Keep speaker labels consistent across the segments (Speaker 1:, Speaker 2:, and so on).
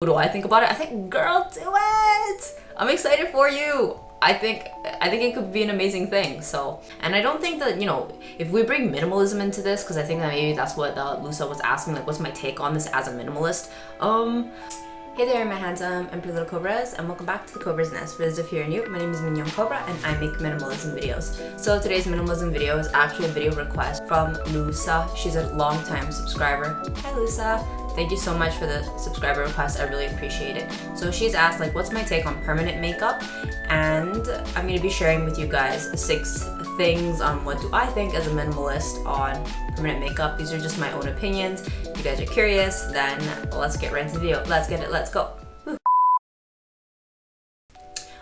Speaker 1: do I think about it? I think, girl, do it! I'm excited for you. I think it could be an amazing thing. So, and I don't think that, you know, if we bring minimalism into this, because I think that maybe that's what Lusa was asking, like, what's my take on this as a minimalist? Hey there, my handsome and pretty little Cobras, and welcome back to the Cobra's Nest. For those of you who are new, my name is Mignon Cobra and I make minimalism videos. So today's minimalism video is actually a video request from Lusa. She's a long-time subscriber. Hi Lusa. Thank you so much for the subscriber request. I really appreciate it. So she's asked, like, what's my take on permanent makeup? And I'm going to be sharing with you guys 6 things on what do I think as a minimalist on permanent makeup. These are just my own opinions. If you guys are curious, then let's get right into the video. Let's get it. Let's go. Woo.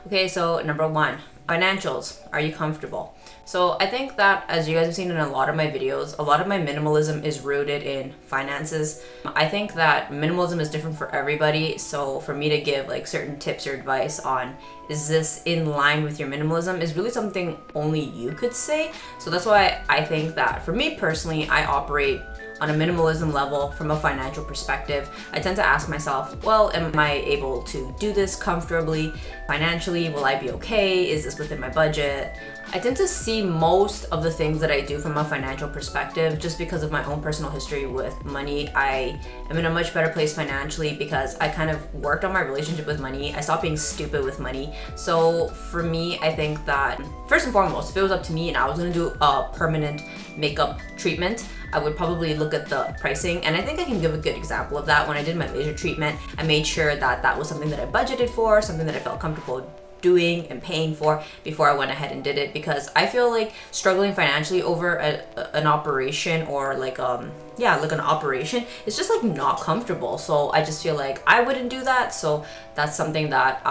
Speaker 1: Okay, so number 1, financials. Are you comfortable? So I think that, as you guys have seen in a lot of my videos, a lot of my minimalism is rooted in finances. I think that minimalism is different for everybody. So for me to give like certain tips or advice on is this in line with your minimalism is really something only you could say. So that's why I think that for me personally, I operate on a minimalism level from a financial perspective. I tend to ask myself, well, am I able to do this comfortably financially? Will I be okay? Is this within my budget? I tend to see most of the things that I do from a financial perspective just because of my own personal history with money. I am in a much better place financially because I kind of worked on my relationship with money. I stopped being stupid with money. So for me, I think that first and foremost, if it was up to me and I was gonna do a permanent makeup treatment, I would probably look at the pricing, and I think I can give a good example of that. When I did my laser treatment, I made sure that that was something that I budgeted for, something that I felt comfortable doing and paying for before I went ahead and did it, because I feel like struggling financially over an operation or like an operation is just like not comfortable. So I just feel like I wouldn't do that. So that's something that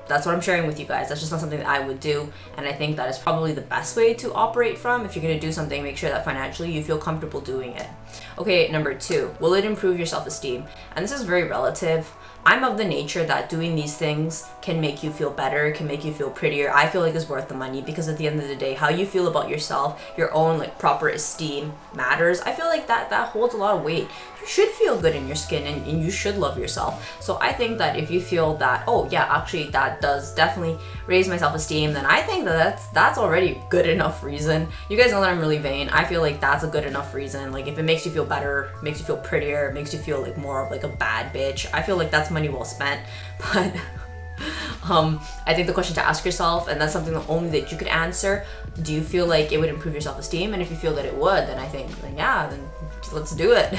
Speaker 1: that's what I'm sharing with you guys. That's just not something that I would do, and I think that is probably the best way to operate from. If you're gonna do something, make sure that financially you feel comfortable doing it. Okay, number 2, will it improve your self-esteem? And this is very relative. I'm of the nature that doing these things can make you feel better, can make you feel prettier. I feel like it's worth the money because at the end of the day, how you feel about yourself, your own like proper esteem matters. I feel like that holds a lot of weight. You should feel good in your skin and you should love yourself. So I think that if you feel that, oh yeah, actually that does definitely raise my self-esteem, then I think that that's already good enough reason. You guys know that I'm really vain. I feel like that's a good enough reason. Like if it makes you feel better, makes you feel prettier, makes you feel like more of like a bad bitch, I feel like that's money well spent. But I think the question to ask yourself, and that's something that only that you could answer, do you feel like it would improve your self-esteem? And if you feel that it would, then I think, then yeah, then let's do it.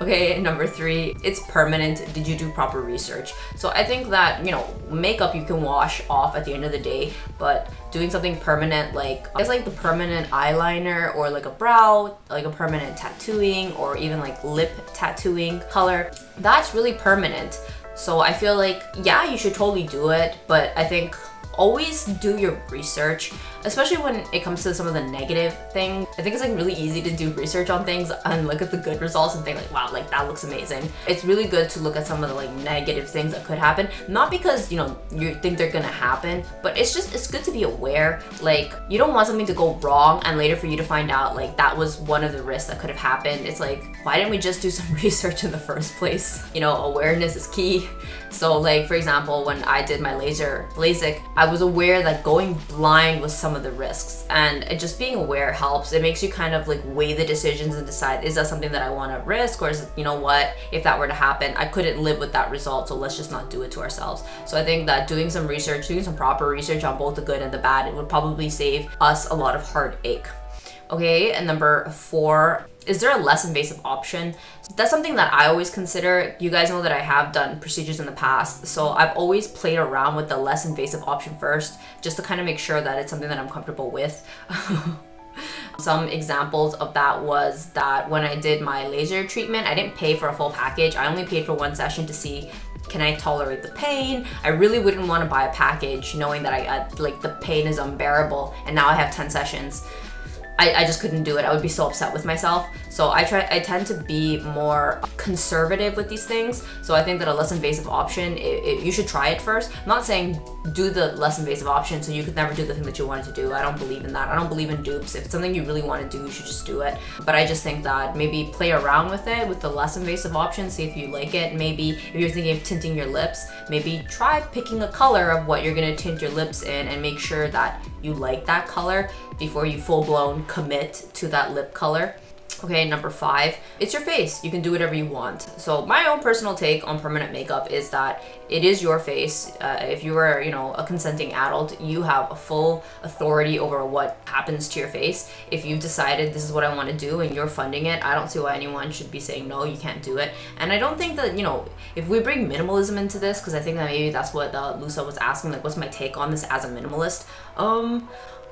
Speaker 1: Okay, number 3, it's permanent. Did you do proper research? So I think that, you know, makeup you can wash off at the end of the day, but doing something permanent, like it's like the permanent eyeliner or like a brow, like a permanent tattooing or even like lip tattooing color, that's really permanent. So I feel like, yeah, you should totally do it, but I think always do your research, especially when it comes to some of the negative things. I think it's like really easy to do research on things and look at the good results and think like, wow, like that looks amazing. It's really good to look at some of the like negative things that could happen, not because, you know, you think they're gonna happen, but it's good to be aware. Like you don't want something to go wrong and later for you to find out like that was one of the risks that could have happened. It's like, why didn't we just do some research in the first place? You know, awareness is key. So like, for example, when I did my LASIK, I was aware that going blind was some of the risks, and just being aware helps. It makes you kind of like weigh the decisions and decide, is that something that I want to risk, or is it, you know what, if that were to happen, I couldn't live with that result, so let's just not do it to ourselves. So I think that doing some research, doing some proper research on both the good and the bad, it would probably save us a lot of heartache. Okay, and number 4, is there a less invasive option? That's something that I always consider. You guys know that I have done procedures in the past, so I've always played around with the less invasive option first, just to kind of make sure that it's something that I'm comfortable with. Some examples of that was that when I did my laser treatment, I didn't pay for a full package. I only paid for 1 session to see, can I tolerate the pain? I really wouldn't want to buy a package knowing that like the pain is unbearable and now I have 10 sessions. I just couldn't do it. I would be so upset with myself. So I tend to be more conservative with these things. So I think that a less invasive option, you should try it first. I'm not saying do the less invasive option so you could never do the thing that you wanted to do. I don't believe in that. I don't believe in dupes. If it's something you really want to do, you should just do it. But I just think that maybe play around with it with the less invasive option, see if you like it. Maybe if you're thinking of tinting your lips, maybe try picking a color of what you're gonna tint your lips in and make sure that you like that color before you full-blown commit to that lip color. Okay, number 5, it's your face. You can do whatever you want. So my own personal take on permanent makeup is that it is your face. If you are, a consenting adult, you have a full authority over what happens to your face. If you've decided this is what I want to do and you're funding it, I don't see why anyone should be saying, no, you can't do it. And I don't think that, if we bring minimalism into this, because I think that maybe that's what Lusa was asking, like, what's my take on this as a minimalist?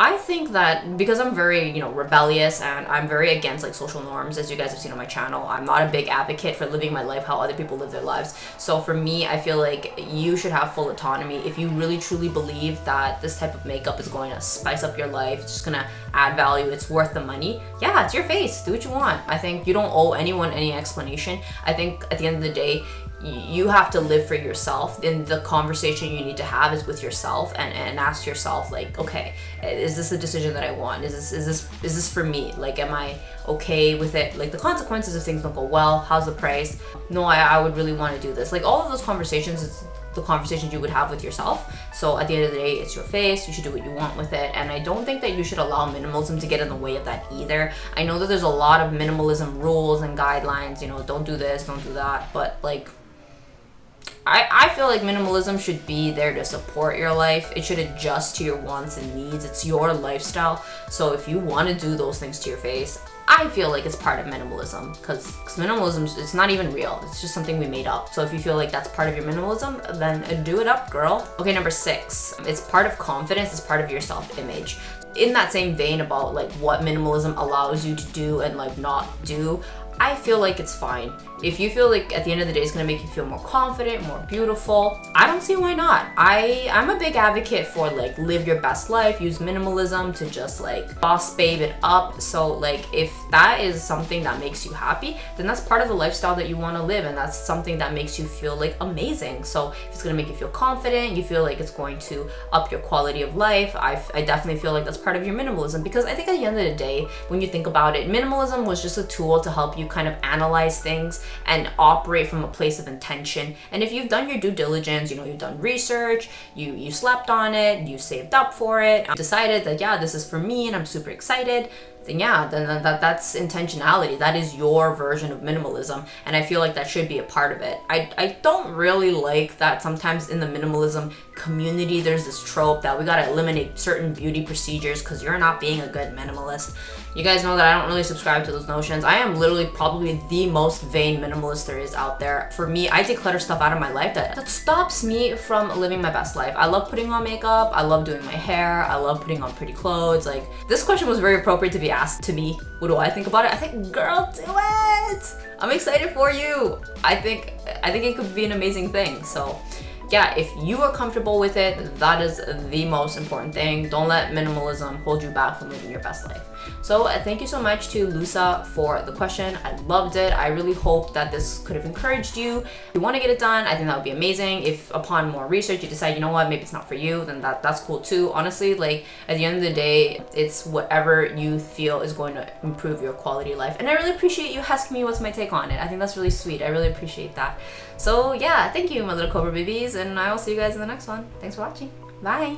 Speaker 1: I think that because I'm very, rebellious and I'm very against like social norms, as you guys have seen on my channel, I'm not a big advocate for living my life how other people live their lives. So for me, I feel like you should have full autonomy. If you really truly believe that this type of makeup is going to spice up your life, it's just going to add value, it's worth the money, yeah, it's your face. Do what you want. I think you don't owe anyone any explanation. I think at the end of the day, you have to live for yourself, and the conversation you need to have is with yourself and ask yourself, like, okay, is this a decision that I want? Is this for me? Like, am I okay with it? Like, the consequences if things don't go well, how's the price? No, I would really want to do this. Like, all of those conversations, it's the conversations you would have with yourself. So at the end of the day, it's your face. You should do what you want with it. And I don't think that you should allow minimalism to get in the way of that either. I know that there's a lot of minimalism rules and guidelines, don't do this, don't do that. But like, I feel like minimalism should be there to support your life. It should adjust to your wants and needs. It's your lifestyle. So if you want to do those things to your face, I feel like it's part of minimalism, because minimalism, it's not even real. It's just something we made up. So if you feel like that's part of your minimalism, then do it up, girl. Okay, number 6, it's part of confidence. It's part of your self-image. In that same vein about like what minimalism allows you to do and like not do, I feel like it's fine. If you feel like at the end of the day it's gonna make you feel more confident, more beautiful, I don't see why not. I'm a big advocate for like live your best life, use minimalism to just like boss babe it up. So like if that is something that makes you happy, then that's part of the lifestyle that you wanna live, and that's something that makes you feel like amazing. So if it's gonna make you feel confident, you feel like it's going to up your quality of life, I definitely feel like that's part of your minimalism. Because I think at the end of the day, when you think about it, minimalism was just a tool to help you kind of analyze things and operate from a place of intention. And if you've done your due diligence, you've done research, you slept on it, you saved up for it, decided that, yeah, this is for me and I'm super excited, then yeah, then that's intentionality. That is your version of minimalism, and I feel like that should be a part of it. I don't really like that sometimes in the minimalism community there's this trope that we gotta eliminate certain beauty procedures because you're not being a good minimalist. You guys know that I don't really subscribe to those notions. I am literally probably the most vain minimalist there is out there. For me, I declutter stuff out of my life that stops me from living my best life. I love putting on makeup, I love doing my hair, I love putting on pretty clothes. Like, this question was very appropriate to be asked to me. What do I think about it? I think, girl, do it! I'm excited for you. I think it could be an amazing thing. So yeah, if you are comfortable with it, that is the most important thing. Don't let minimalism hold you back from living your best life. So thank you so much to Lusa for the question. I loved it. I really hope that this could have encouraged you. If you want to get it done, I think that would be amazing. If upon more research you decide, you know what, maybe it's not for you, then that's cool too. Honestly, like at the end of the day, it's whatever you feel is going to improve your quality of life. And I really appreciate you asking me what's my take on it. I think that's really sweet. I really appreciate that. So yeah, thank you, my little Cobra babies, and I will see you guys in the next one. Thanks for watching. Bye.